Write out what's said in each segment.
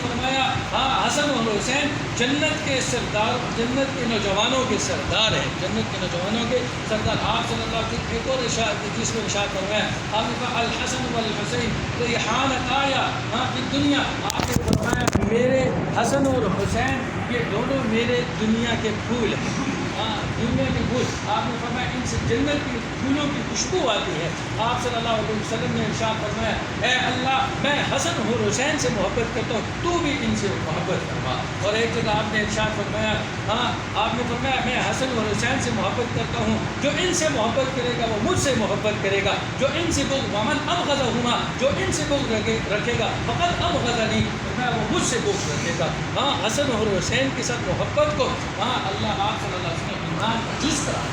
فرمایا ہاں حسن اور حسین جنت کے سردار، جنت کے نوجوانوں کے سردار ہیں، جنت کے نوجوانوں کے سردار۔ آپ صلی اللہ علیہ وسلم ایک اور جس میں ارشاد فرمایا، آپ نے کہا الحسن والحسین ریحانتایا ہاں فی دنیا، آپ نے فرمایا میرے حسن اور حسین یہ دونوں میرے دنیا کے پھول ہیں، ہاں دنیا کے پھول۔ آپ نے فرمایا ان سے جنت کی پھولوں کی خوشبو آتی ہے۔ آپ صلی اللہ علیہ وسلم نے ارشاد فرمایا اے اللہ میں حسن اور حسین سے محبت کرتا ہوں، تو بھی ان سے محبت فرما۔ اور ایک جگہ آپ نے ارشاد فرمایا ہاں آپ نے فرمایا میں حسن اور حسین سے محبت کرتا ہوں، جو ان سے محبت کرے گا وہ مجھ سے محبت کرے گا، جو ان سے بغض ومن ابغضہما، جو ان سے بغض رکھے گا فقط ابغضنی، فرمایا وہ مجھ سے بغض رکھے گا۔ ہاں حسن اور حسین کے ساتھ محبت کو ہاں اللہ آپ صلی اللہ علیہ وسلم ایمان کا جز کرا۔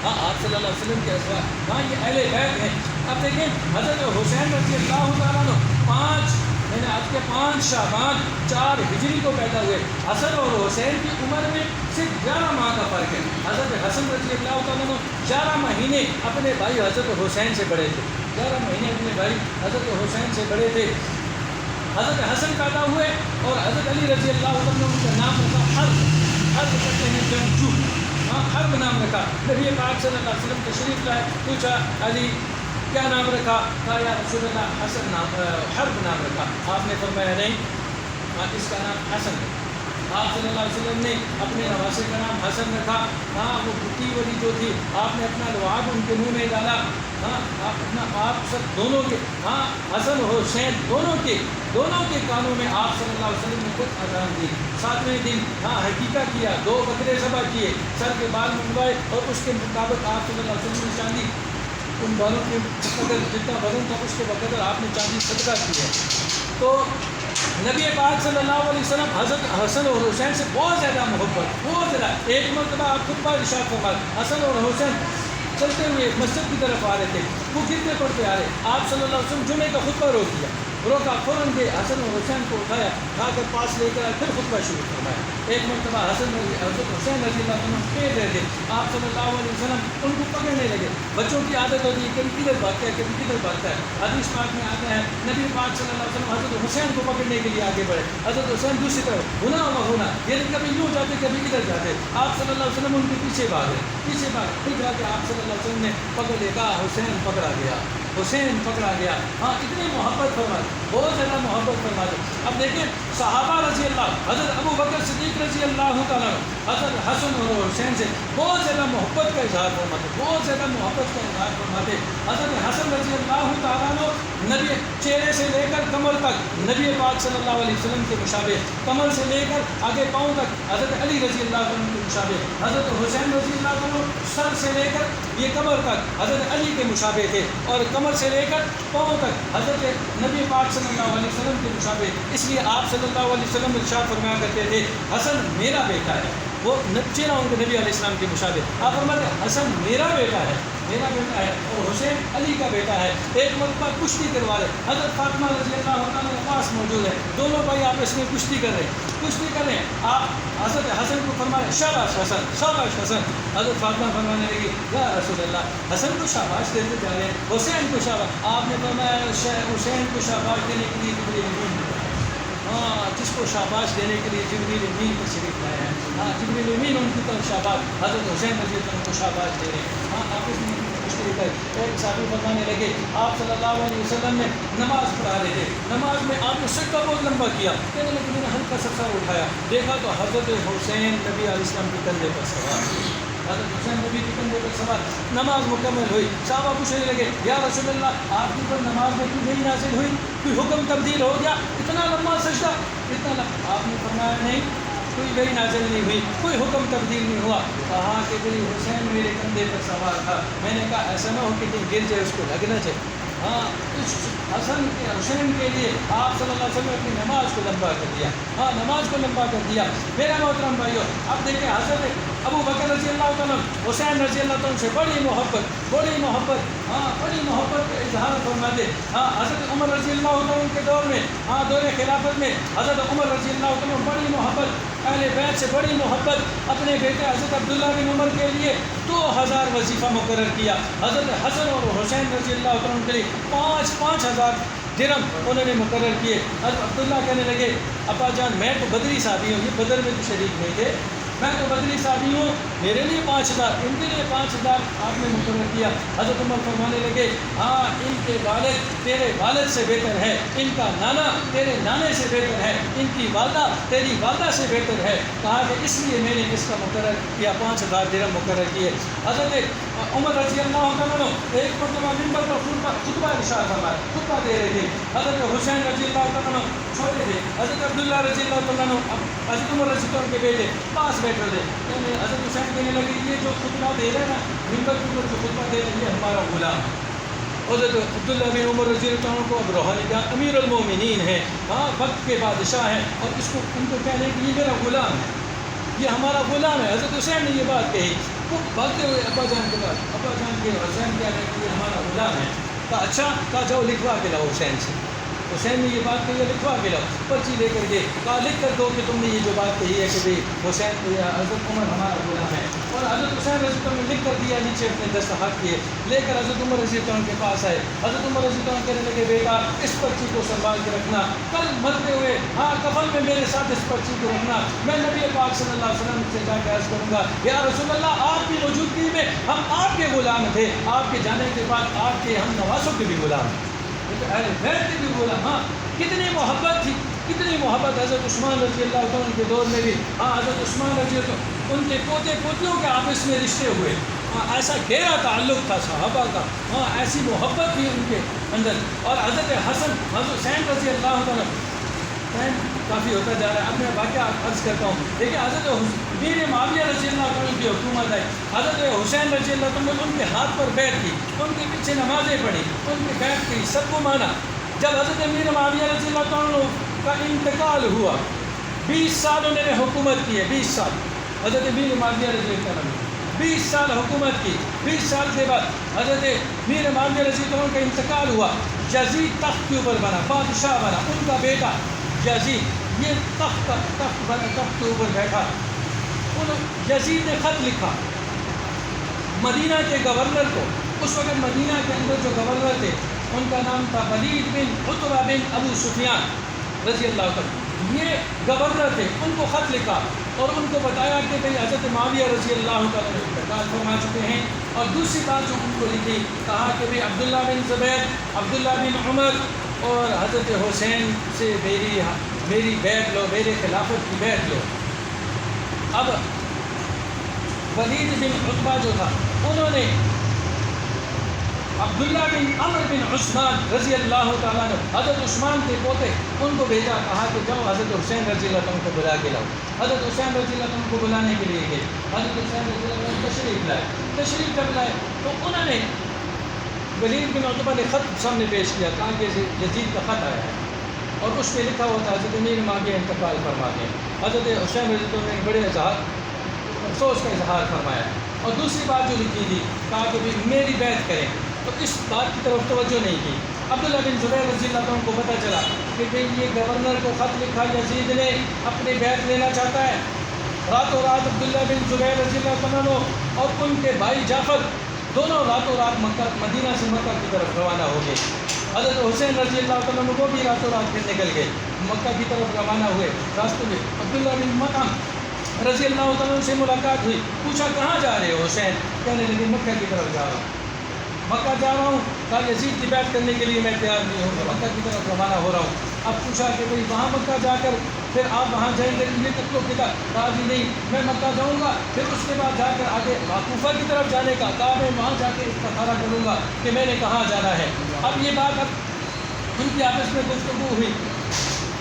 ہاں آپ صلی اللہ علیہ وسلم کے ازواج ہاں یہ اہل بیت ہیں۔ اب دیکھیں حضرت حسین رضی اللہ تعالیٰ عنہ میں نے آج کے 5 شعبان 4 ہجری کو پیدا ہوئے۔ حسن اور حسین کی عمر میں صرف 11 ماہ کا فرق ہے۔ حضرت حسن رضی اللہ تعالیٰ عنہ 11 مہینے اپنے بھائی حضرت حسین سے بڑے تھے، 11 مہینے اپنے بھائی حضرت حسین سے بڑے تھے۔ حضرت حسن پیدا ہوئے اور حضرت علی رضی اللہ عنہ ان کا نام رکھا حرب کہتے ہیں جنگجو، ہاں حرب نام رکھا۔ نبی پاک صلی اللہ علیہ وسلم تشریف لائے، پوچھا علی کیا نام رکھا؟ کہا یا رسول اللہ حسن نام حرب نام رکھا۔ آپ نے فرمایا نہیں اس کا نام حسن ہے۔ آپ صلی اللہ علیہ وسلم نے اپنے نواسے کا نام حسن رکھا۔ ہاں وہ بھٹی والی جو تھی آپ نے اپنا لعاب ان کے منہ میں ڈالا۔ ہاں آپ سب دونوں کے ہاں حسن اور حسین دونوں کے کانوں میں آپ صلی اللہ علیہ وسلم نے خود اذان دی۔ 7ویں دن ہاں حقیقہ کیا، 2 بکرے ذبح کیے، سر کے بال منڈوائے اور اس کے مطابق آپ صلی اللہ علیہ وسلم نے چاندی ان بالوں کے قدر جتنا بدن تھا اس کے بقدر آپ نے چاندی صدقہ کی ہے۔ تو نبی پاک صلی اللہ علیہ وسلم حضرت حسن اور حسین سے بہت زیادہ محبت، بہت زیادہ۔ ایک مرتبہ آپ خطبہ ارشاد فرمائے، حسن اور حسین چلتے ہوئے مسجد کی طرف آ رہے تھے، وہ گرتے پڑتے آ رہے، آپ صلی اللہ علیہ وسلم جمعے کا خطبہ روک دیا، روکا، فوراً گئے حسن اور حسین کو اٹھایا، کھا کر پاس لے کر پھر خطبہ شروع فرمایا۔ ایک مرتبہ حسن حضرت حسین رضی اللہ عنہ پھیر رہے تھے، آپ صلی اللہ علیہ وسلم ان کو پکڑنے لگے۔ بچوں کی عادت ہوتی ہے کبھی کدھر بھاگتا ہے کبھی کدھر بھاگتا ہے۔ حدیث پاک میں آتا ہے نبی پاک صلی اللہ علیہ وسلم حضرت حسین کو پکڑنے کے لیے آگے بڑھے، حضرت حسین دوسری طرف ہونا یعنی کبھی یوں جاتے کبھی ادھر جاتے، آپ صلی اللہ علیہ وسلم ان کے پیچھے بھاگے پھر جا کے آپ صلی اللہ علیہ وسلم نے پکڑ لے، کہا حسین پکڑا گیا، حسین پکڑا گیا۔ ہاں اتنی محبت فرما دی، بہت زیادہ محبت فرما دی۔ اب دیکھیں صحابہ رضی اللہ، حضرت ابو بکر صدیق رضی اللہ تعالیٰ حضرت حسن اور حسین سے بہت زیادہ محبت کا اظہار فرماتے، بہت زیادہ محبت کا اظہار فرماتے۔ حضرت حسن رضی اللہ تعالیٰ نبی چہرے سے لے کر کمر تک نبی پاک صلی اللہ علیہ وسلم کے مشابہ، کمر سے لے کر آگے پاؤں تک حضرت علی رضی اللہ عنہ کے مشابہ، حضرت حسین رضی اللہ عنہ سر سے لے کر یہ کمر تک حضرت علی کے مشابہ تھے، اور کمر سے لے کر پاؤں تک حضرت نبی پاک صلی اللہ علیہ وسلم کے مشابہ۔ اس لیے آپ صلی اللہ علیہ وسلم ارشاد فرمایا کرتے تھے حسن میرا بیٹا ہے، وہ چہرہ ان کے نبی علیہ السلام کے مشابہ، آپ فرماتے ہیں حسن میرا بیٹا ہے اور حسین علی کا بیٹا ہے۔ ایک مرتبہ کشتی کروا رہے، حضرت فاطمہ رضی اللہ عنہ کے پاس موجود ہے، دونوں بھائی آپس میں کشتی کر رہے ہیں۔ آپ حضرت حسن کو فرمائے شاباش حسن، شاباش حسن۔ حضرت فاطمہ فرمانے لگی یا رسول اللہ حسن کو شاباش دیتے جا رہے ہیں، حسین کو شاباش۔ آپ نے فرمایا حسین کو شاباش دینے کے لیے جبریل امین، ہاں جس کو شاباش دینے کے لیے جبریل امین تشریف لائے ہیں، ہاں جبریل امین ان کی طرف شاباش، حضرت حسین رضی اللہ عنہ کو شاباش دے رہے ہیں۔ ہاں آپ اس میں مشترک ہے۔ ایک صحابی فرمانے لگے آپ صلی اللہ علیہ وسلم نے نماز پڑھا رہے تھے، نماز میں آپ نے سجدہ بہت لمبا کیا، کہنے لگے میں نے ہلکا سا سر اٹھایا، دیکھا تو حضرت حسین نبی علیہ السلام کے کندھے پر سوار، حضرت حسین نبی کے کندھے پر سوار۔ نماز مکمل ہوئی، صحابہ پوچھنے لگے یا رسول اللہ آپ کی پر نماز میں کوئی نہیں نازل ہوئی، کوئی حکم تبدیل ہو گیا، اتنا لمبا سجدہ اتنا لمبا؟ آپ نے فرمایا نہیں، کوئی وہی نازل نہیں ہوئی، کوئی حکم تبدیل نہیں ہوا۔ کہا کہ بھئی حسین میرے کندھے پر سوار تھا، میں نے کہا ایسا نہ ہو کہ کہیں گر جائے، اس کو لگنا چاہیے۔ ہاں اس حسین کے لیے آپ صلی اللہ علیہ وسلم نے اپنی نماز کو لمبا کر دیا، ہاں نماز کو لمبا کر دیا۔ میرا محترم بھائیو، اب دیکھیں حضرت ابو بکر رضی اللہ تعالیٰ حسین رضی اللہ تعالیٰ سے بڑی محبت کا اظہار فرماتے۔ ہاں حضرت عمر رضی اللہ تعالیٰ کے دور میں، ہاں دور خلافت میں حضرت عمر رضی اللہ تعالیٰ بڑی محبت، اہل بیت سے بڑی محبت، اپنے بیٹے حضرت عبداللہ بن عمر کے لیے 2000 وظیفہ مقرر کیا، حضرت حسن اور حسین رضی اللہ عنہ کے لیے 5,000 درہم انہوں نے مقرر کیے۔ حضرت عبداللہ کہنے لگے ابا جان میں تو بدری صحابی ہوں، یہ بدر میں تو شریک نہیں تھے، میں تو بدری صحابی ہوں، میرے لیے 5000، ان کے لیے 5000 آپ نے مقرر کیا۔ حضرت عمر فرمانے لگے ہاں ان کے والد تیرے والد سے بہتر ہے، ان کا نانا تیرے نانے سے بہتر ہے، ان کی والدہ تیری والدہ سے بہتر ہے، کہا کہ اس لیے میں نے اس کا مقرر کیا، 5000 درہم مقرر کیے۔ حضرت عمر رضی اللہ عنہ ایک مرتبہ منبر پر خطبہ ارشاد فرمایا، خطبہ دے رہے تھے۔ حضرت حسین رضی اللہ عنہ چھوٹے تھے، حضرت عبداللہ رضی اللہ عنہ حضرت عمر رضی اللہ عنہ کے بیٹے پاس بیٹھے تھے۔ حضرت حسین کہنے لگے یہ جو خطبہ دے رہے ہیں نا، منبر کے اوپر جو خطبہ دے رہے ہیں یہ ہمارا غلام ہے۔ حضرت عبداللہ بن عمر رضی اللہ عنہ کو اب روحانی جان امیر المومنین ہیں، ہاں وقت کے بادشاہ ہیں، اور اس کو ان کو کہنے کہ یہ میرا غلام ہے، یہ ہمارا غلام ہے۔ حضرت حسین نے یہ بات کہی، وہ بھاگتے ہوئے ابا جان کے پاس، ابا جان کے حسین کیا کہ یہ ہمارا غلام ہے۔ کہا اچھا، کہا جاؤ لکھوا کے لاؤ حسین سے۔ حسین نے یہ بات کہی ہے لکھوا کے لاؤ، پرچی لے کر کے کہا لکھ کر دو کہ تم نے یہ جو بات کہی ہے کہ بھائی حسین حضرت عمر ہمارا غلام ہے، اور حضرت حسین رضی اللہ عنہ نے لکھ کر دیا، نیچے اپنے دستخط کیے، لے کر حضرت عمر رضی اللہ عنہ کے پاس آئے۔ حضرت عمر رضی اللہ عنہ کہنے لگے بیٹا اس پرچی کو سنبھال کے رکھنا، کل مرتے ہوئے ہاں کفن میں میرے ساتھ اس پرچی کو رکھنا، میں نبی پاک صلی اللہ علیہ وسلم سے جا کے عرض کروں گا یا رسول اللہ آپ کی موجودگی میں ہم آپ کے غلام تھے، آپ کے جانے کے بعد آپ کے ہم نوازوں کے بھی غلام ہیں، اہل بیت کے بھی غلام۔ ہاں کتنی محبت تھی، کتنی محبت حضرت عثمان رضی اللہ عنہ کے دور میں بھی، ہاں حضرت عثمان رضی اللہ عنہ ان کے پوتے پوتیوں کے آپس میں رشتے ہوئے، ہاں ایسا گہرا تعلق تھا صحابہ کا، ہاں ایسی محبت تھی ان کے اندر۔ اور حضرت حسن حضرت حسین رضی اللہ عنہ، کافی ہوتا جا رہا ہے، اب میں واقعہ عرض کرتا ہوں۔ دیکھیں حضرت میر معاویہ رضی اللہ عنہ کی حکومت آئی، حضرت حسین رضی اللہ عنہ نے ان کے ہاتھ پر بیعت کی، ان کے پیچھے نمازیں پڑھی، ان کی بیعت کی، سب کو مانا۔ جب حضرت میر معاویہ رضی اللہ عنہ کا انتقال ہوا، 20 سال انہوں نے حکومت کی ہے، 20 سال حضرت میر معاویہ رضی اللہ عنہ 20 سال حکومت کی۔ 20 سال کے بعد حضرت میر معاویہ رضی اللہ عنہ کا انتقال ہوا، یزید تخت کے اوپر بنا، بادشاہ بنا، ان کا بیٹا یزید یہ تخت کے اوپر بیٹھا۔ یزید نے خط لکھا مدینہ کے گورنر کو، اس وقت مدینہ کے اندر جو گورنر تھے ان کا نام تھا ولید بن عتبہ بن ابو سفیان رضی اللہ عنہ، یہ گورنر تھے، ان کو خط لکھا اور ان کو بتایا کہ بھئی حضرت معاویہ رضی اللہ عنہ انتقال فرما چکے ہیں۔ اور دوسری بات جو ان کو لکھی، کہا کہ بھئی عبداللہ بن زبیر، عبداللہ بن عمر اور حضرت حسین سے میری بیعت لو، میرے خلافت کی بیعت لو۔ اب ولید بن عتبہ جو تھا انہوں نے عبداللہ بن عمر بن عثمان رضی اللہ تعالیٰ عنہ، حضرت عثمان کے پوتے، ان کو بھیجا، کہا کہ جاؤ حضرت حسین رضی اللہ عنہ کو بلا کے لاؤ۔ حضرت حسین رضی اللہ عنہ کو بلانے کے لیے گئے، حضرت حسین رضی اللہ عنہ تشریف لائے، تشریف جب لائے تو انہوں نے ولید بن عتبہ نے خط سامنے پیش کیا، کہا کہ یزید کا خط آیا ہے اور اس پہ لکھا ہوا تھا حضرت امیر معاویہ انتقال فرما گئے۔ حضرت حسین رضی اللہ عنہ نے بڑے افسوس کا اظہار فرمایا، اور دوسری بات جو لکھی تھی، کہا کہ میری بیعت کریں، تو اس بات کی طرف توجہ نہیں کی۔ عبداللہ بن زبیر رضی اللہ عنہ کو پتہ چلا کہ یہ گورنر کو خط لکھا یزید نے اپنی بیعت لینا چاہتا ہے، راتوں رات عبداللہ بن زبیر رضی اللہ عنہ اور ان کے بھائی جعفر دونوں راتوں رات مدینہ سے مکہ کی طرف روانہ ہو گئے۔ حضرت حسین رضی اللہ عنہ وہ بھی راتوں رات پھر نکل گئے، مکہ کی طرف روانہ ہوئے۔ راستے میں عبداللہ بن مطعم رضی اللہ عنہ سے ملاقات ہوئی، پوچھا کہاں جا رہے ہو حسین؟ کہنے لگے مکہ کی طرف جا رہا ہوں، مکہ جا رہا ہوں۔ کہا یزید کی بیعت کرنے کے لیے میں تیار نہیں ہوں، مکہ کی طرف روانہ ہو رہا ہوں۔ اب پوچھا کہ بھئی وہاں مکہ جا کر پھر آپ وہاں جائیں گے یہ تک تو کتا؟ کہا جی نہیں، میں مکہ جاؤں گا، پھر اس کے بعد جا کر آگے کوفہ کی طرف جانے کا، کہا میں وہاں جا کے استخارہ کروں گا کہ میں نے کہاں جانا ہے۔ اب یہ بات اب ان کی آپس میں گفتگو ہوئی،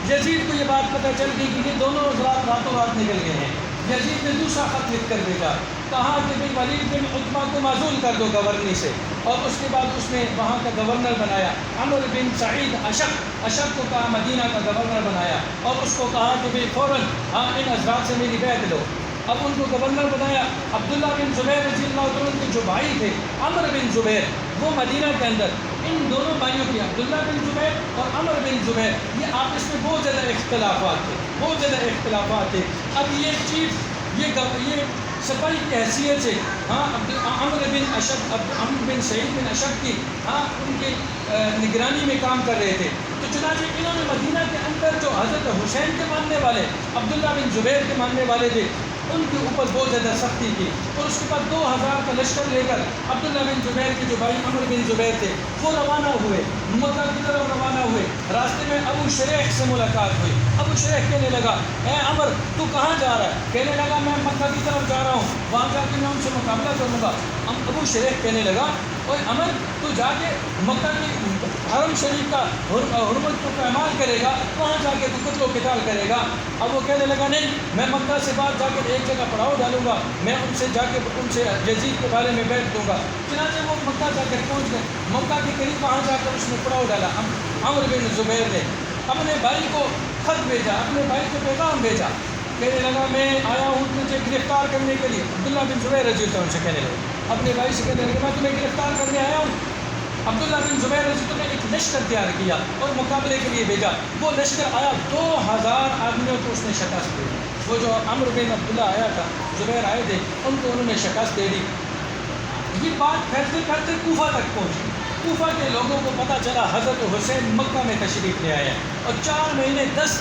یزید کو یہ بات پتہ چل گئی کہ یہ دونوں حضرات راتوں رات نکل گئے ہیں۔ یزید نے دوسرا خط لکھ کر بھیجا، کہا کہ بھئی ولید بن عتبہ کو معزول کر دو گورنی سے، اور اس کے بعد اس نے وہاں کا گورنر بنایا عمر بن سعید اشق کو کہا مدینہ کا گورنر بنایا، اور اس کو کہا کہ بھئی فوراً ان حضرات سے میری بیعت لو۔ اب ان کو گورنر بنایا۔ عبداللہ بن زبیر رضی اللہ عنہ کے جو بھائی تھے عمر بن زبیر، وہ مدینہ کے اندر ان دونوں بھائیوں کی، عبداللہ بن زبیر اور عمر بن زبیر، یہ آپس میں بہت زیادہ اختلافات تھے، بہت زیادہ اختلافات تھے۔ اب یہ چیف یہ سپاہی کی حیثیت سے عمر بن سعید بن اشق کی ان کی نگرانی میں کام کر رہے تھے۔ تو چنانچہ انہوں نے مدینہ کے اندر جو حضرت حسین کے ماننے والے عبداللہ بن زبیر کے ماننے والے تھے ان کے اوپر بہت زیادہ سختی کی، اور اس کے بعد 2000 کا لشکر لے کر عبداللہ بن زبیر کے جو بھائی عمر بن زبیر تھے وہ روانہ ہوئے، مکہ کی طرف روانہ ہوئے۔ راستے میں ابو شریح سے ملاقات ہوئی۔ ابو شریح کہنے لگا اے عمر تو کہاں جا رہا ہے؟ کہنے لگا میں مکہ کی طرف جا رہا ہوں، وہاں جا کے میں ان سے مقابلہ کروں گا۔ ابو شریح کہنے لگا اوے عمر تو جا کے مکہ کی حرم شریف کا حرمت کو پامال کرے گا، وہاں جا کے تو قتل و قتال کرے گا۔ اب وہ کہنے لگا نہیں، میں مکہ سے بعد جا کے ایک جگہ پڑاؤ ڈالوں گا، میں ان سے جا کے ان سے یزید کے بارے میں بیٹھ دوں گا۔ چنانچہ وہ مکہ جا کر پہنچ گئے، مکہ کے قریب وہاں جا کر اس نے پڑاؤ ڈالا۔ عمر بن زبیر نے اپنے بھائی کو خط بھیجا، اپنے بھائی کو پیغام بھیجا، کہنے لگا میں آیا ہوں تجھے گرفتار کرنے کے لیے۔ عبداللہ بن زبیر رضی اللہ عنہ سے کہنے لگا، اپنے بھائی سے کہنے لگا میں تمہیں گرفتار کرنے آیا ہوں۔ عبداللہ بن زبیر رضی اللہ عنہ نے ایک لشکر تیار کیا اور مقابلے کے لیے بھیجا۔ وہ لشکر آیا، 2000 آدمیوں کو اس نے شکست دی۔ وہ جو عمرو بن عبداللہ آیا تھا، زبیر آئے تھے، ان کو انہوں نے شکست دے دی۔ یہ بات پھیلتے پھیلتے کوفہ تک پہنچی۔ کوفہ کے لوگوں کو پتہ چلا حضرت حسین مکہ میں تشریف لے آئے ہیں، اور 4 مہینے 10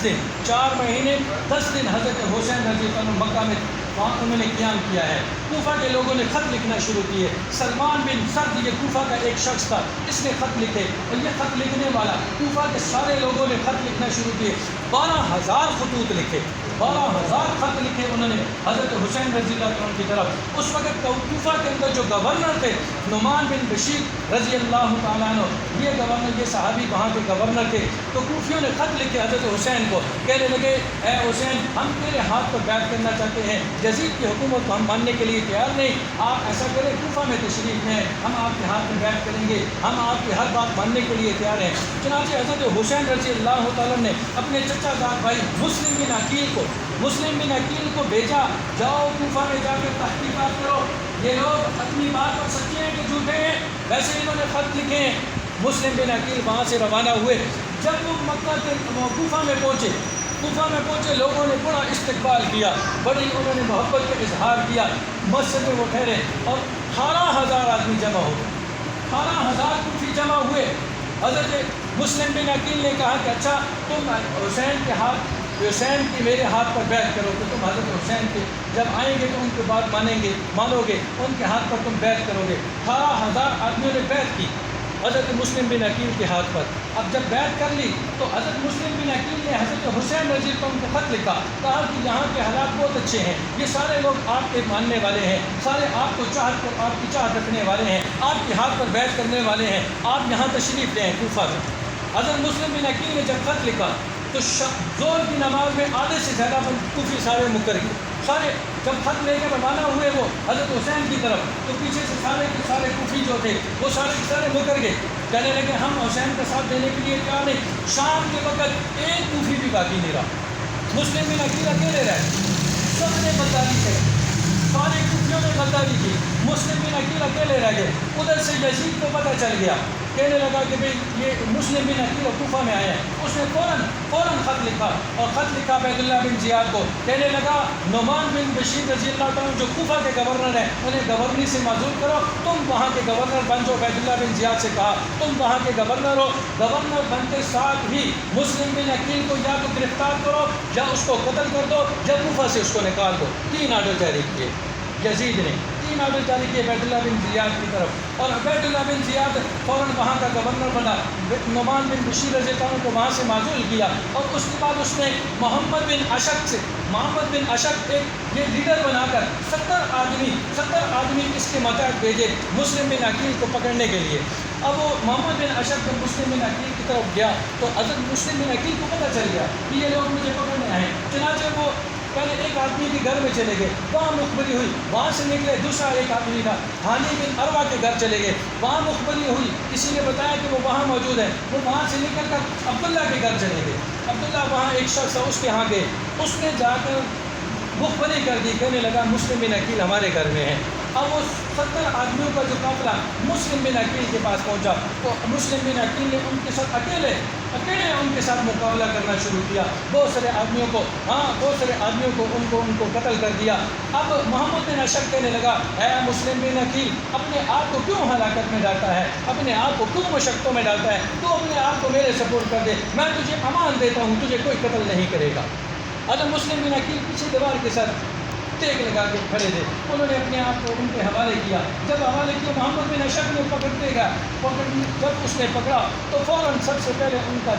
دن حضرت حسین رضی اللہ عنہ مکہ میں وہاں انہوں نے قیام کیا ہے۔ کوفہ کے لوگوں نے خط لکھنا شروع کیے۔ سلمان بن سرد یہ کوفہ کا ایک شخص تھا، اس نے خط لکھے، اور یہ خط لکھنے والا کوفہ کے سارے لوگوں نے خط لکھنا شروع کیے۔ 12,000 خطوط لکھے، 12,000 خط لکھے انہوں نے حضرت حسین رضی اللہ عنہ کی طرف۔ اس وقت کوفہ کے اندر جو گورنر تھے نعمان بن بشیر رضی اللہ تعالیٰ عنہ، یہ گورنر، یہ صحابی وہاں کے گورنر تھے۔ تو کوفیوں نے خط لکھے حضرت حسین کو، کہنے لگے اے حسین ہم تیرے ہاتھ پر بیعت کرنا چاہتے ہیں، یزید کی حکومت کو ہم ماننے کے لیے تیار نہیں، آپ ایسا کریں کوفہ میں تشریف لیں، ہم آپ کے ہاتھ میں بیعت کریں گے، ہم آپ کی ہر بات ماننے کے لیے تیار ہیں۔ چنانچہ حضرت حسین رضی اللہ تعالیٰ نے اپنے چچا زاد بھائی مسلم بن عقیل کو بھیجا، جاؤ کوفہ میں جا کے تحقیقات کرو، یہ لوگ اپنی بات پر سچے ہیں کہ جھوٹے ہیں۔ ویسے انہوں نے خط لکھے ہیں۔ مسلم بن عقیل وہاں سے روانہ ہوئے۔ جب وہ مکہ کے کوفہ میں پہنچے، لوگوں نے بڑا استقبال کیا، بڑی انہوں نے محبت کا اظہار کیا۔ مسجد میں وہ ٹھہرے اور 18,000 آدمی جمع ہو گئے، 18,000 کوفی جمع ہوئے۔ حضرت مسلم بن عقیل نے کہا کہ اچھا تم حسین کی میرے ہاتھ پر بیعت کرو کہ تم حضرت حسین کے جب آئیں گے تو ان کی بات مانو گے، ان کے ہاتھ پر تم بیعت کرو گے۔ 18,000 آدمیوں نے بیعت کی حضرت مسلم بن عقیل کے ہاتھ پر۔ اب جب بیعت کر لی تو حضرت مسلم بن عقیل نے حضرت حسین رضی اللہ عنہ کو خط لکھا، کہا کہ یہاں کے حالات بہت اچھے ہیں، یہ سارے لوگ آپ کے ماننے والے ہیں، سارے آپ کو آپ کی چاہت رکھنے والے ہیں، آپ کے ہاتھ پر بیعت کرنے والے ہیں، آپ یہاں تشریف لیں کوفہ میں۔ حضرت مسلم بن عقیل نے جب خط لکھا تو ظہر کی نماز میں آدھے سے زیادہ کوفی سارے مکر گئے، سارے جب خط لے کے روانہ ہوئے وہ حضرت حسین کی طرف، تو پیچھے سے سارے کے سارے کوفی جو تھے وہ سارے کے سارے مکر گئے، کہنے لگے ہم حسین کا ساتھ دینے کے لیے تیار نہیں۔ شام کے وقت ایک کوفی بھی باقی نہیں رہا، مسلم بن عقیل اکیلے رہے، سب نے غداری کی، سارے کوفیوں نے غداری کی، مسلم بن عقیل اکیلے رہ گئے۔ ادھر سے یزید کو پتہ چل گیا، کہنے لگا کہ بھئی یہ مسلم بن عقیل کوفہ میں آئے ہیں۔ اس نے فوراً خط لکھا اور خط لکھا عبید اللہ بن زیاد کو، کہنے لگا نعمان بن بشیر رضی اللہ عنہ جو کوفہ کے گورنر ہیں انہیں گورنری سے معزول کرو، تم وہاں کے گورنر بن جاؤ۔ عبید اللہ بن زیاد سے کہا تم وہاں کے گورنر ہو، گورنر بنتے ساتھ ہی مسلم بن عقیل کو یا تو گرفتار کرو یا اس کو قتل کر دو یا کوفہ سے اس کو نکال دو۔ 3 آرڈر جاری کیے یزید نے، 3 آرڈر جاری کیے عبید اللہ بن زیاد کی طرف، اور عبید اللہ بن زیاد فوراً وہاں کا گورنر بنا، نعمان بن بشیر رضی اللہ عنہ کو وہاں سے معزول کیا، اور اس کے بعد اس نے محمد بن اشق ایک یہ لیڈر بنا کر 70 آدمی اس کے ماتحت بھیجے مسلم بن عقیل کو پکڑنے کے لیے۔ اب وہ محمد بن اشق جب مسلم بن عقیل کی طرف گیا تو حضرت مسلم بن عقیل کو پتہ چل گیا کہ یہ لوگ مجھے پکڑنے آئے ہیں، چنانچہ وہ پہلے ایک آدمی کے گھر میں چلے گئے، وہاں مخبری ہوئی، وہاں سے نکلے دوسرا ایک آدمی تھا ہانی بن عروہ کے گھر چلے گئے، وہاں مخبری ہوئی، کسی نے بتایا کہ وہ وہاں موجود ہے، وہ وہاں سے نکل کر عبداللہ کے گھر چلے گئے، عبداللہ وہاں ایک شخص ہے اس کے ہاں گئے، اس نے جا کر مخبری کر دی، کہنے لگا مسلم بن عقیل ہمارے گھر میں ہے۔ اب وہ 70 آدمیوں کا جو قافلہ مسلم بن عقیل کے پاس پہنچا تو مسلم بن عقیل نے ان کے ساتھ اکیلے اکیلے ان کے ساتھ مقابلہ کرنا شروع کیا، بہت سارے آدمیوں کو ان کو قتل کر دیا۔ اب محمد بن اشد کہنے لگا اے مسلم بن عقیل، اپنے آپ کو کیوں ہلاکت میں ڈالتا ہے، اپنے آپ کو کیوں مشقتوں میں ڈالتا ہے، تو اپنے آپ کو میرے سپورٹ کر دے، میں تجھے امان دیتا ہوں، تجھے کوئی قتل نہیں کرے گا۔ حضرت مسلم بن عقیل پیچھے دیوار کے ساتھ ٹیک لگا کے کھڑے تھے، انہوں نے اپنے آپ کو ان کے حوالے کیا۔ جب حوالے کیا محمد بن اشد نے پکڑتے گیا، جب اس نے پکڑا تو فوراً سب سے پہلے ان کا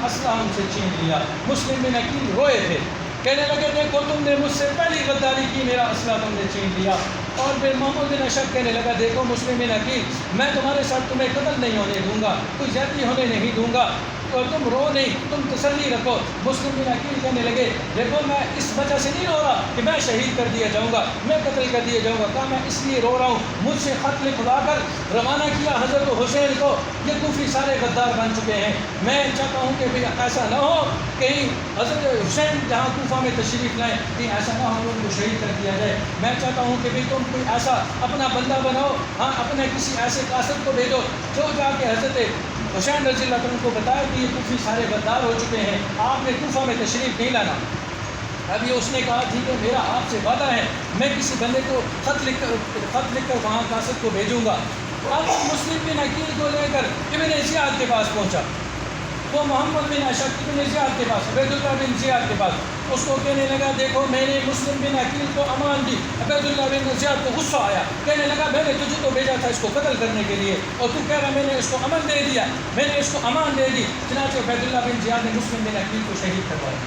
اسلحہ ان سے چھین لیا۔ مسلم بن عقیل روئے تھے، کہنے لگے دیکھو تم نے مجھ سے پہلی غداری کی، میرا اسلحہ تم نے چھین لیا۔ اور پھر محمد بن اشد کہنے لگا دیکھو مسلم بن عقیل، میں تمہارے ساتھ تمہیں قتل نہیں ہونے دوں گا، کوئی زیادتی ہونے نہیں دوں گا، اور تم رو نہیں، تم تسلی رکھو۔ مسلم بن عقیل کہنے لگے دیکھو میں اس وجہ سے نہیں رو رہا کہ میں شہید کر دیا جاؤں گا، میں قتل کر دیا جاؤں گا، کہا میں اس لیے رو رہا ہوں مجھ سے خط لکھوا کر روانہ کیا حضرت حسین کو، یہ کوفی سارے غدار بن چکے ہیں، میں چاہتا ہوں کہ بھئی ایسا نہ ہو کہیں حضرت حسین جہاں کوفہ میں تشریف لائیں کہیں ایسا نہ ہو ان کو شہید کر دیا جائے، میں چاہتا ہوں کہ بھئی تم کوئی ایسا اپنا بندہ بناؤ، ہاں اپنے کسی ایسے قاصد کو بھیجو جو جا کے حضرت حسین رضی اللہ عنہ کو بتایا کہ یہ کوفی سارے غدار ہو چکے ہیں، آپ نے کوفہ میں تشریف نہیں لانا۔ ابھی اس نے کہا ٹھیک ہے میرا آپ سے وعدہ ہے، میں کسی بندے کو خط لکھ کر وہاں قاصد کو بھیجوں گا۔ اب مسلم بن عقیل کو لے کر ابن زیاد کے پاس پہنچا، وہ محمد بن اشد ابن زیاد کے پاس، عبید اللہ بن زیاد کے پاس، اس کو کہنے لگا دیکھو میں نے مسلم بن عقیل کو امان دی۔ عبید اللہ بن زیاد کو غصہ آیا، کہنے لگا میں نے تجھے تو بھیجا تھا اس کو قتل کرنے کے لیے، اور تو کہہ رہا میں نے اس کو امن دے دیا، میں نے اس کو امان دے دی۔ چنانچہ عبید اللہ بن زیاد نے مسلم بن عقیل کو شہید کروایا،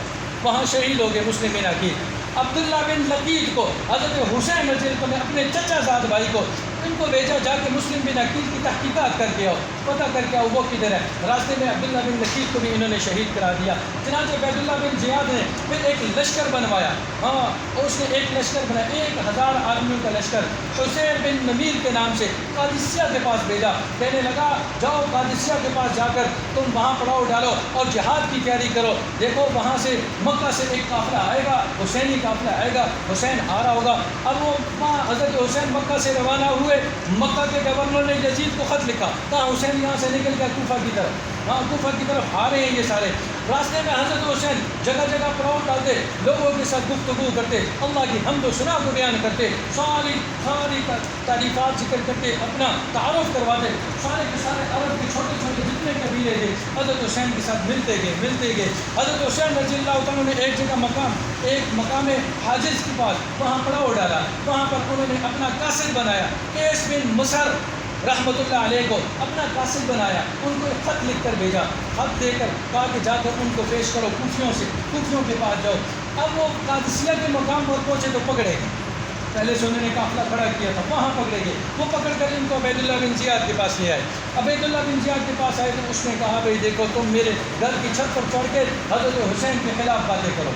وہاں شہید ہو گئے مسلم بن عقیل۔ عبداللہ بن لقید کو حضرت حسین رضی اللہ عنہ نے اپنے چچا زاد بھائی کو ان کو بھیجا جا کے مسلم بن عقیل کی تحقیقات کر کے آؤ، پتہ کر کے آؤ وہ کدھر ہے۔ راستے میں عبداللہ بن لقید کو بھی انہوں نے شہید کرا دیا۔ چنانچہ عبید اللہ بن زیاد نے پھر ایک لشکر بنوایا، ہاں اس نے ایک لشکر بنایا، 1000 آدمیوں کا لشکر حسین بن نمیر کے نام سے قادسیہ کے پاس بھیجا، کہنے لگا جاؤ قادسیہ کے پاس جا کر تم وہاں پڑاؤ ڈالو اور جہاد کی تیاری کرو، دیکھو وہاں سے مکہ سے ایک قافلہ آئے گا، حسینی قافلہ آئے گا، حسین آ رہا ہوگا۔ اب وہ وہاں حضرت حسین مکہ سے روانہ ہوئے، مکہ کے گورنر نے یزید کو خط لکھا، کہا حسین یہاں سے نکل گیا کوفہ کی طرف، ہاں کوفہ کی طرف آ رہے ہیں یہ سارے۔ راستے میں حضرت حسین جگہ جگہ پڑاؤ ڈالتے، لوگوں کے ساتھ گفتگو کرتے، اللہ کی حمد و ثنا کو بیان کرتے، ساری تعریفات ذکر کرتے، اپنا تعارف کرواتے، سارے کے سارے عرب کے چھوٹے چھوٹے جتنے قبیلے تھے حضرت حسین کے ساتھ ملتے گئے۔ حضرت حسین رضی اللہ عنہ نے ایک جگہ مقام حاجز کے پاس وہاں پڑاؤ ڈالا، وہاں پر انہوں نے اپنا قاصد بنایا، قیس بن مصر رحمۃ اللہ علیہ کو اپنا قاصد بنایا، ان کو ایک خط لکھ کر بھیجا، خط دے کر کہا کہ جا کر ان کو پیش کرو، کوفیوں کے پاس جاؤ۔ اب وہ قادسیہ کے مقام پر پہنچے تو پکڑے گئے، پہلے سے انہوں نے قافلہ کھڑا کیا تھا، وہاں پکڑے گئے، وہ پکڑ کر ان کو عبید اللہ بن زیاد کے پاس لے آئے۔ عبید اللہ بن زیاد کے پاس آئے تو اس نے کہا بھئی دیکھو تم میرے گھر کی چھت پر چڑھ کے حضرت حسین کے خلاف باتیں کرو،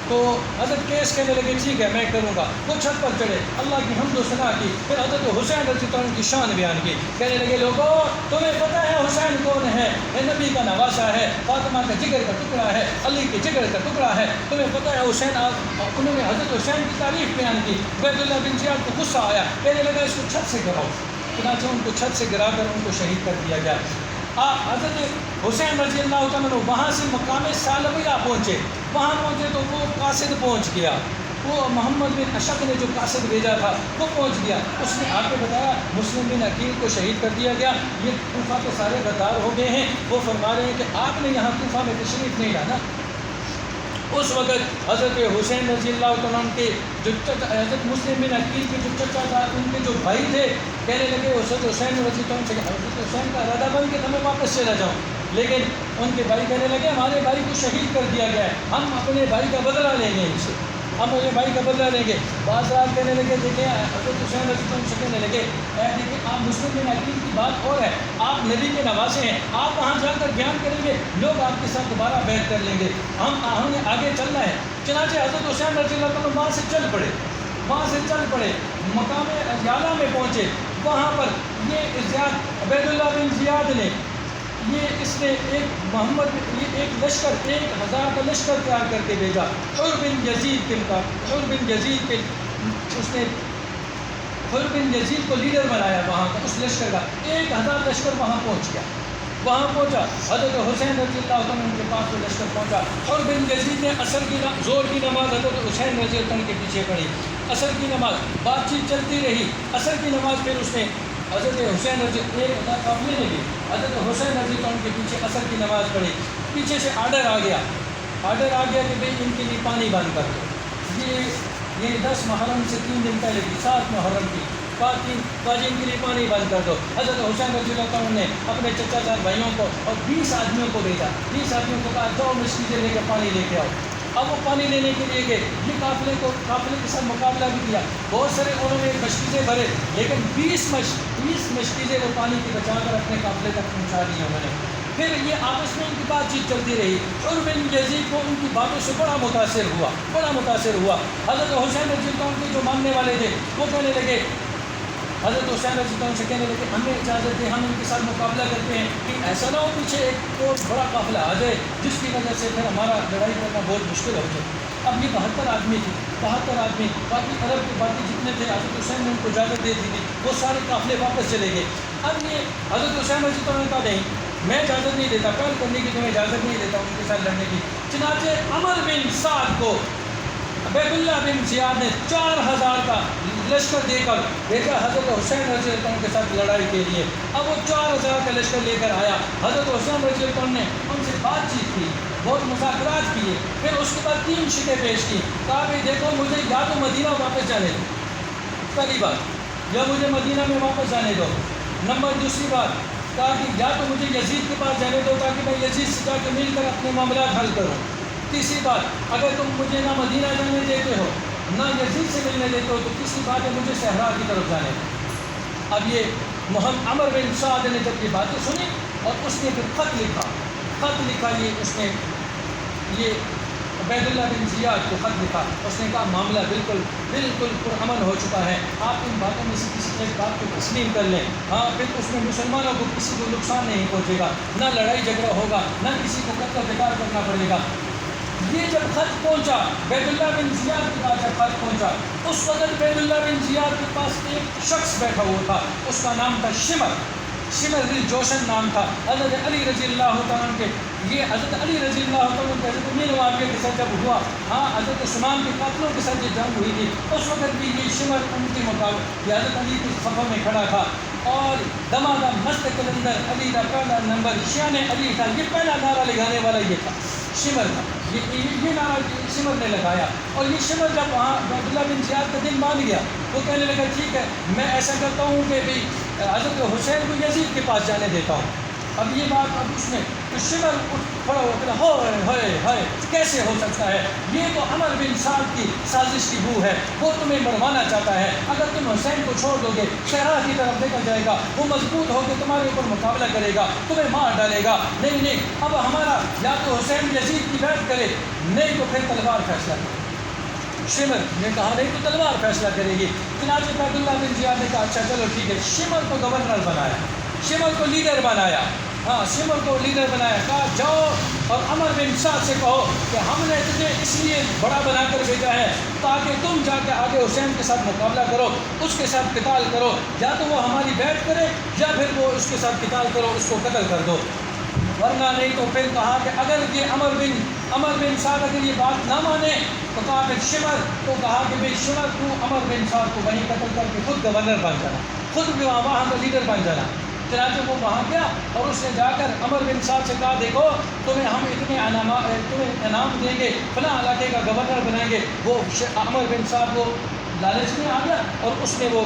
تو حضرت قیس کہنے لگے ٹھیک ہے میں کروں گا، وہ چھت پر چڑھے، اللہ کی حمد و ثنا کی، پھر حضرت حسین رضی اللہ عنہ کی شان بیان کی، کہنے لگے لوگوں تمہیں پتہ ہے حسین کون ہے، نبی کا نواسہ ہے، فاطمہ کا جگر کا ٹکڑا ہے، علی کے جگر کا ٹکڑا ہے، تمہیں پتہ ہے حسین، انہوں نے حضرت حسین کی تعریف بیان کی۔ عبید اللہ بن زیاد کو غصہ آیا، کہنے لگا اس کو چھت سے گراؤ، چنانچہ ان کو چھت سے گرا کر ان کو شہید کر دیا گیا۔ حضرت حسین رضی اللہ عنہ وہاں سے مقام سالمیہ پہنچے، وہاں پہنچے تو وہ قاصد پہنچ گیا، وہ محمد بن اشد نے جو قاصد بھیجا تھا وہ پہنچ گیا، اس نے آ کے بتایا مسلم بن عقیل کو شہید کر دیا گیا، یہ کوفہ کے سارے غدار ہو گئے ہیں، وہ فرما رہے ہیں کہ آپ نے یہاں کوفہ میں تشریف نہیں لانا۔ اس وقت حضرت حسین رضی اللہ عنہ کے جو حضرت مسلم بن عقیل کے جو چچا تھا، ان کے جو بھائی تھے، کہنے لگے حضرت حسین رضی اللہ عنہ سے حضرت حسین کا ارادہ بن کے میں واپس چلا جاؤں، لیکن ان کے بھائی کہنے لگے ہمارے بھائی کو شہید کر دیا گیا ہے، ہم اپنے بھائی کا بدلہ لیں گے ان سے، ہم اپنے بھائی کا بدلہ لیں گے۔ بعض رات کہنے لگے دیکھیں حضرت حسین رضی اللہ عنہ سے کہنے لگے دیکھیں آپ مسلم بن عقیل کی بات اور ہے، آپ نبی کے نواسے ہیں، آپ وہاں جا کر بیان کریں گے، لوگ آپ کے ساتھ دوبارہ بیعت کر لیں گے، ہمیں آگے چلنا ہے۔ چنانچہ حضرت حسین رضی اللہ عنہ وہاں سے چل پڑے، مقام یالا میں پہنچے، وہاں پر یہ عبید اللہ بن زیاد نے اس نے ایک لشکر 1000 کا لشکر تیار کر کے بھیجا، حر بن یزید کو لیڈر بنایا وہاں کا، اس لشکر کا 1000 لشکر وہاں پہنچ گیا، وہاں پہنچا، حضرت حسین رضی اللہ عنہ کے پاس وہ لشکر پہنچا، اور بن یزید نے عصر کی زور کی نماز حضرت حسین رضی اللہ عنہ کے پیچھے پڑھی، عصر کی نماز، بات چیت چلتی رہی، عصر کی نماز پھر اس نے حضرت حسین رضی قافلے میں بھی حضرت حسین رضی اللہ عنہ کے پیچھے عصر کی نماز پڑھی، پیچھے سے آرڈر آ گیا کہ بھئی ان کے لیے پانی بند کر دو، یہ 10 محرم سے 3 دن پہلے کی 7 محرم کی باجی ان کے لیے پانی بند کر دو۔ حضرت حسین رضی اللہ عنہ نے اپنے چچا چار بھائیوں کو اور 20 آدمیوں کو بھیجا، 20 آدمیوں کو کہا جاؤ مشکیزیں لے کے پانی لے کے آؤ۔ اب وہ پانی لینے کے لیے گئے، یہ قافلے کے ساتھ مقابلہ بھی کیا، بہت سارے انہوں نے مشکیزیں بھرے، لیکن 20 مشکیزیں وہ پانی کی بچا کر اپنے قافلے تک پہنچا دی انہوں نے۔ پھر یہ آپس میں ان کی بات چیت چلتی رہی، اور بن یزید کو ان کی باتوں سے بڑا متاثر ہوا۔ حضرت حسین رضی اللہ عنہ کے جو ماننے والے تھے وہ کہنے لگے، حضرت حسین رضی اللہ عنہ سے کہنے لگے ہمیں اجازت دے، ہم ان کے ساتھ مقابلہ کرتے ہیں، کہ ایسا نہ ہو پیچھے ایک بہت بڑا قافلہ آ جائے جس کی وجہ سے پھر ہمارا لڑائی کرنا بہت مشکل ہو جائے۔ اب یہ 72 آدمی تھے، 72 آدمی، باقی عرب کے باقی جتنے تھے حضرت حسین نے ان کو اجازت دے دی تھی، وہ سارے قافلے واپس چلے گئے۔ اب یہ حضرت حسین رضی اللہ عنہ نے کہا نہیں، میں اجازت نہیں دیتا، پہل کرنے کی تمہیں اجازت نہیں دیتا ان کے ساتھ لڑنے کی۔ چنانچہ عمر بن سعد کو عبید اللہ بن زیاد نے 4000 کا لشکر دے کر بھیجا حضرت حسین رضی اللہ عنہ کے ساتھ لڑائی کے لیے۔ اب وہ 4000 کا لشکر لے کر آیا، حضرت حسین رضی اللہ عنہ نے ان سے بات چیت کی، بہت مذاکرات کیے، پھر اس کے بعد 3 شکیں پیش کی، کہا کہ دیکھو مجھے یا تو مدینہ واپس جانے دو، پہلی بات، یا مجھے مدینہ میں واپس جانے دو، دوسری بات کہا کہ یا تو مجھے یزید کے پاس جانے دو تاکہ میں یزید سے جا کے مل کر اپنے معاملات حل کروں، تیسری بات اگر تم مجھے نہ مدینہ جانے دیتے ہو نہ یزید سے ملنے دیتے ہو تو تیسری بات ہے مجھے صحرا کی طرف جانے دو۔ اب یہ محمد عمر بن سعد نے جب یہ باتیں سنی اور اس نے پھر خط لکھا، یہ عبید اللہ بن زیاد کو خط لکھا، اس نے کہا معاملہ بالکل پرامن ہو چکا ہے، آپ ان باتوں میں سے کسی ایک بات کو تسلیم کر لیں، ہاں پھر اس میں مسلمانوں کو کسی کو نقصان نہیں پہنچے گا، نہ لڑائی جھگڑا ہوگا، نہ کسی کو قتل و بیکار کرنا پڑے گا۔ یہ جب خط پہنچا عبید اللہ بن زیاد کے پاس، جب خط پہنچا اس وقت عبید اللہ بن زیاد کے پاس ایک شخص بیٹھا ہوا تھا، اس کا نام تھا شمر جوشن نام تھا، حضرت علی رضی اللہ تعالیٰ کے، یہ حضرت علی رضی اللہ تعالیٰ کے حضرت امیر معاویہ کے ساتھ جب ہوا، ہاں حضرت عثمان کے قاتلوں کے ساتھ یہ جنگ ہوئی تھی، اس وقت بھی یہ شمر ان کے مقابلے یہ حضرت علی کی صفوں میں کھڑا تھا، اور دمادہ مست کلندر علی کا پہلا نمبر شان علی تھا، یہ پہلا نعرہ لگانے والا یہ تھا، شمر تھا، یہ نعرہ شمر نے لگایا، اور یہ شمر جب وہاں عبداللہ بن زیاد کا دل مان گیا، وہ کہنے لگا ٹھیک ہے میں ایسا کرتا ہوں کہ بھئی حضرت حسین کو یزید کے پاس جانے دیتا ہوں۔ اب یہ بات اب اس میں تو شمر کھڑا ہو کر ہائے کیسے ہو سکتا ہے، یہ تو عمر بن سعد کی سازش کی بو ہے، وہ تمہیں مروانا چاہتا ہے، اگر تم حسین کو چھوڑ دو گے صحرا کی طرف لے کر جائے گا، وہ مضبوط ہو کے تمہارے اوپر مقابلہ کرے گا، تمہیں مار ڈالے گا، نہیں اب ہمارا یا تو حسین یزید کی بیعت کرے نہیں تو پھر تلوار فیصلہ کرے۔ شمر نے کہا نہیں تو تلوار فیصلہ کرے گی۔ چنانچہ عبداللہ بن زیاد نے کہا اچھا چلو ٹھیک ہے، شمر کو گورنر بنایا، شمر کو لیڈر بنایا، کہا جاؤ اور عمر بن سعد سے کہو کہ ہم نے تجھے اس لیے بڑا بنا کر بھیجا ہے تاکہ تم جا کے آگے حسین کے ساتھ مقابلہ کرو، اس کے ساتھ قتال کرو، یا تو وہ ہماری بیعت کرے یا پھر وہ اس کے ساتھ قتال کرو، اس کو قتل کر دو، ورنہ نہیں تو پھر کہا کہ اگر یہ عمر بن سعد اگر یہ بات نہ مانے تو کہا کہ شمر کو کہا کہ بھئی شمر تو عمر بن سعد کو وہیں قتل کر کے خود گورنر بن جانا، خود بھی وہاں کا لیڈر بن جانا۔ چنانچہ وہ وہاں گیا اور اس نے جا کر عمر بن سعد سے کہا دیکھو تمہیں ہم اتنے انعام دیں گے، فلاں علاقے کا گورنر بنائیں گے۔ وہ عمر بن سعد وہ لالچ میں آ گیا اور اس نے وہ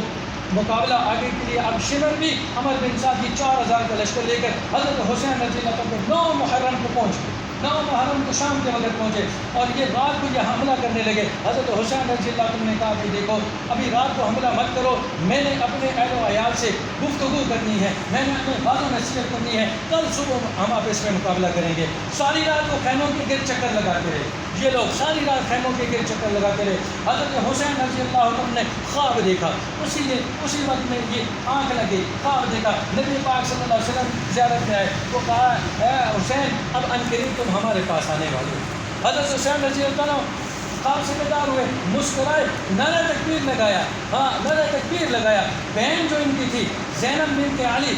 مقابلہ آگے کے لیے اب شمر بھی عمر بن سعد کی 4000 کا لشکر لے کر حضرت حسین رضی اللہ عنہ 9 محرم کو پہنچ گئے، 9 محرم کو شام کے وقت پہنچے اور یہ رات کو یہ حملہ کرنے لگے۔ حضرت حسین رضی اللہ عنہ نے کہا کہ دیکھو ابھی رات کو حملہ مت کرو، میں نے اپنے اہل و عیال سے گفتگو کرنی ہے، میں نے اپنے بعض و نصیحت کرنی ہے، کل صبح ہم آپس میں مقابلہ کریں گے۔ ساری رات کو خیموں کے گرد چکر لگاتے رہے، یہ لوگ ساری رات خیموں کے گرد چکر لگاتے رہے۔ حضرت حسین رضی اللہ عنہ نے خواب دیکھا، اسی وقت میں یہ آنکھ لگی، خواب دیکھا، نبی پاک صلی اللہ علیہ وسلم زیارت میں آئے، وہ کہا اے حسین اب عنقریب تم ہمارے پاس آنے والے ہو۔ حضرت حسین رضی اللہ عنہ خواب سے بیدار ہوئے، مسکرائے، نعرہ تکبیر لگایا، نعرہ تکبیر لگایا۔ بہن جو ان کی تھی زینب بنت علی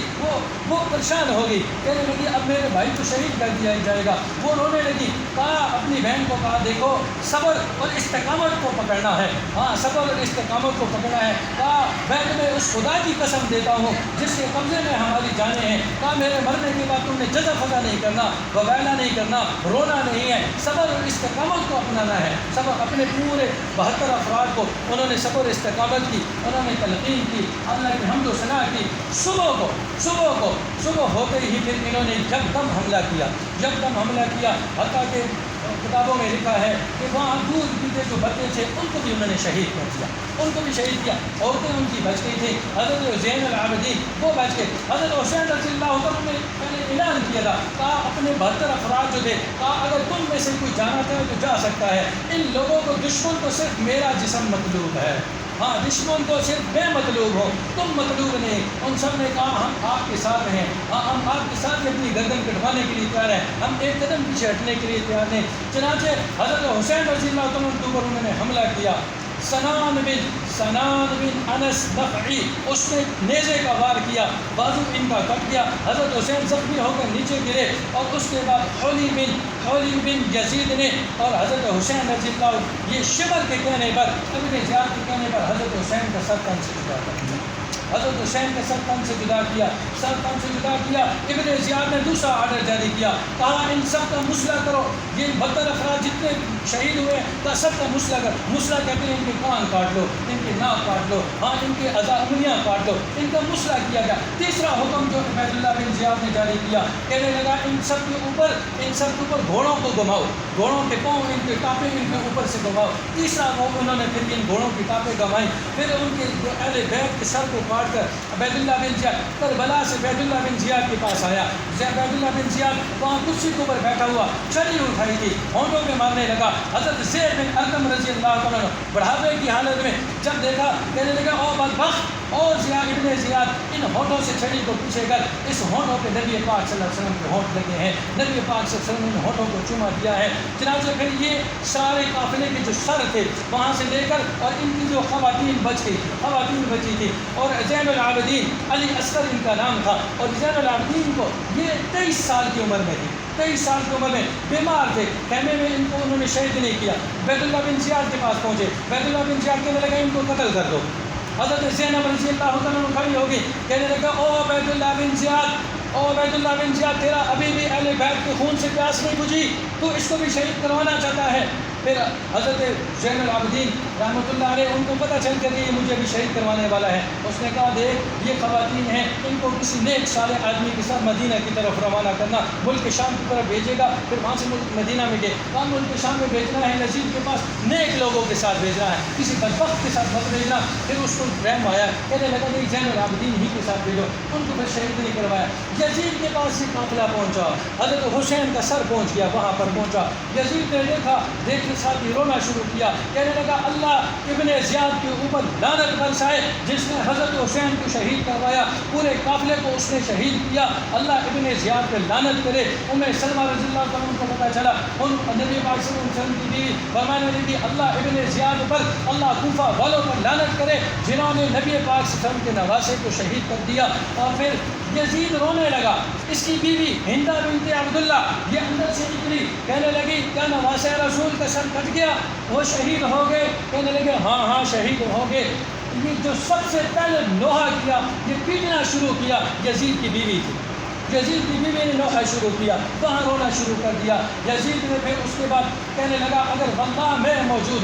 وہ پریشان ہو گئی، کہنے لگی اب میرے بھائی کو شہید کر دیا جائے گا. وہ رونے لگی. کہا اپنی بہن کو کہا دیکھو صبر اور استقامت کو پکڑنا ہے. ہاں صبر اور استقامت کو پکڑنا ہے. کہا میں تمہیں اس خدا کی قسم دیتا ہوں جس کے قبضے میں ہماری جانیں ہیں. کہا میرے مرنے کے بعد تم نے جزا فضا نہیں کرنا، وبیلا نہیں کرنا، رونا نہیں ہے، صبر اور استقامت کو اپنانا ہے. صبر اپنے پورے 72 افراد کو انہوں نے صبر استقامت کی، انہوں نے تلقین کی، اللہ کی حمد و ثنا کی. صبح ہوتے ہی پھر انہوں نے یکدم حملہ کیا. حتیٰ کہ کتابوں میں لکھا ہے کہ وہاں دودھ پیتے جو بچے تھے ان کو بھی انہوں نے شہید کر دیا، عورتیں ان کی بچ گئی تھیں. حضرت زین العابدین وہ بچ گئے. حضرت حسین رضی اللہ عنہ نے پہلے اعلان کیا تھا، کہا اپنے 72 افراد جو تھے، کہا اگر تم میں سے کوئی جانا چاہے تو جا سکتا ہے. ان لوگوں کو دشمن کو صرف میرا جسم مطلوب ہے، ہاں دشمن کو صرف میں مطلوب ہوں، تم مطلوب نہیں. ان سب نے کہا ہم آپ کے ساتھ ہیں، ہاں ہم آپ کے ساتھ اپنی گردن کٹوانے کے لیے تیار ہیں، ہم ایک قدم پیچھے ہٹنے کے لیے تیار نہیں. چنانچہ حضرت حسین رضی اللہ عنہ کے اوپر انہوں نے حملہ کیا. سنان بن انس نخعی اس نے نیزے کا وار کیا، بازو ان کا کٹ گیا. حضرت حسین زخمی ہو کر نیچے گرے. اور اس کے بعد حولی بن یزید نے اور حضرت حسین رضی اللہ عنہ یہ شمر کے کہنے پر، ابن زیاد کے کہنے پر حضرت حسین کا سر تن سے جدا کر دیا. حضرت حسین کا سر تن سے جدا کیا. ابن زیاد نے دوسرا آرڈر جاری کیا، کہا ان سب کا مسئلہ کرو. یہ 72 افراد جتنے شہید ہوئے کا سب کا مسئلہ کر. مسئلہ کہتے ہیں ان کے کان کاٹ لو، ان کے ناک کاٹ لو، ہاں ان کے انگلیاں کاٹ لو. ان کا مسئلہ کیا گیا. تیسرا حکم جو عبید اللہ بن زیاد نے جاری کیا، کہنے لگا ان سب کے اوپر گھوڑوں کو گھماؤ، گھوڑوں کے پاؤں ان کے ٹاپے ان کے اوپر سے گھماؤ. تیسرا انہوں نے پھر ان گھوڑوں کی ٹاپے گھمائی. پھر ان کے اہل بیت کے سر کو کاٹ کر عبید اللہ بن زیاد کربلا سے عبید اللہ بن زیاد کے پاس آیا. عبید اللہ بن زیاد وہاں کرسی کے اوپر بیٹھا ہوا چھری اٹھائی تھی، ہونٹوں پہ مارنے لگا. حضرت زید بن ارقم رضی اللہ عنہ بڑھاپے کی حالت میں جب دیکھا، کہنے لگا او بدبخت، اور ابن زیاد ان ہونٹوں سے چھری کو پیچھے کر. اس ہونٹوں پہ نبی پاک صلی اللہ علیہ وسلم کے ہونٹ لگے ہیں، نبی پاک صلی اللہ علیہ وسلم نے ہونٹوں کو چوما دیا ہے. چنانچہ پھر یہ سارے قافلے کے جو سر تھے وہاں سے لے کر اور ان کی جو خواتین بچی تھی اور زین العابدین علی اصغر ان کا نام تھا. اور زین العابدین کو یہ 23 سال کی عمر میں تھی، 23 سال کی عمر میں بیمار تھے. خیمے میں ان کو انہوں نے شہید نہیں کیا. عبید اللہ بن زیاد کے پاس پہنچے. عبید اللہ بن زیاد کہنے لگا ان کو قتل کر دو. حضرت زینب رضی اللہ عنہ کھڑی ہوگی، کہنے لگا او عبید اللہ بن زیاد تیرا ابھی بھی اہل بیت کے خون سے پیاس نہیں بجھی، تو اس کو بھی شہید کروانا چاہتا ہے. پھر حضرت زین العابدین رحمۃ اللہ علیہ ان کو پتہ چل کر کہ یہ مجھے بھی شہید کروانے والا ہے. اس نے کہا دیکھ یہ خواتین ہیں، ان کو کسی نیک صالح آدمی کے ساتھ مدینہ کی طرف روانہ کرنا، ملک شام کی طرف بھیجے گا. پھر وہاں سے ملک مدینہ میں گئے. وہاں ملک شام میں بھیجنا ہے، یزید کے پاس نیک لوگوں کے ساتھ بھیجنا ہے، کسی بدبخت کے ساتھ مت بھیجنا. پھر اس کو رحم آیا، کہنے لگا نہیں زین العابدین ہی کے ساتھ بھیجو. ان کو پھر شہید نہیں کروایا. یزید کے پاس یہ قافلہ پہنچا، حضرت حسین کا سر پہنچ گیا، وہاں پر پہنچا. یزید نے دیکھا ساتھ ہی رونا شروع کیا، کہنے لگا اللہ ابن زیاد کے اوپر لعنت برسائے جس نے حضرت حسین کو شہید کروایا، پورے قافلے کو اس نے شہید کیا. اللہ ابن زیاد پہ لعنت کرے. سلمہ رضی اللہ عنہ کو پتہ چلا، ان نبی پاک صلی اللہ علیہ وسلم کی بیوی فرمانے لگی اللہ ابن زیاد پر، اللہ کوفہ والوں پر لعنت کرے جنہوں نے نبی پاک صلی اللہ علیہ وسلم کے نواسے کو شہید کر دیا. اور پھر یزید رونے لگا. اس کی بیوی ہندہ بنت عبداللہ یہ اندر سے نکلی، کہنے لگی کیا نواسے رسول کا سر کٹ گیا، وہ شہید ہو گئے؟ کہنے لگے ہاں شہید ہو گئے. یہ جو سب سے پہلے لوہا کیا، یہ پیٹنا شروع کیا، یزید کی بیوی تھی. یزید کی بیوی نے لوہا شروع کیا، وہاں رونا شروع کر دیا. یزید نے پھر اس کے بعد کہنے لگا اگر واللہ میں موجود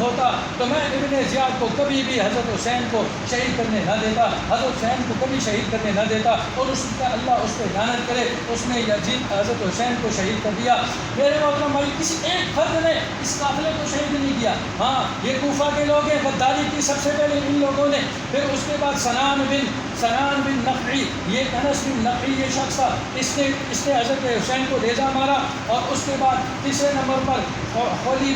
ہوتا تو میں ابن زیاد کو کبھی بھی حضرت حسین کو شہید کرنے نہ دیتا، حضرت حسین کو کبھی شہید کرنے نہ دیتا. اور اس کا اللہ اس پہ لعنت کرے، اس نے یزید حضرت حسین کو شہید کر دیا. میرے محترم بھائی کسی ایک فرد نے اس قافلے کو شہید نہیں کیا. ہاں یہ کوفہ کے لوگ ہیں، غداری کی سب سے پہلے ان لوگوں نے. پھر اس کے بعد سنان بن نخعی، یہ انس بن نخعی یہ شخص تھا، اس نے حضرت حسین کو نیزہ مارا. اور اس کے بعد تیسرے نمبر پر حولی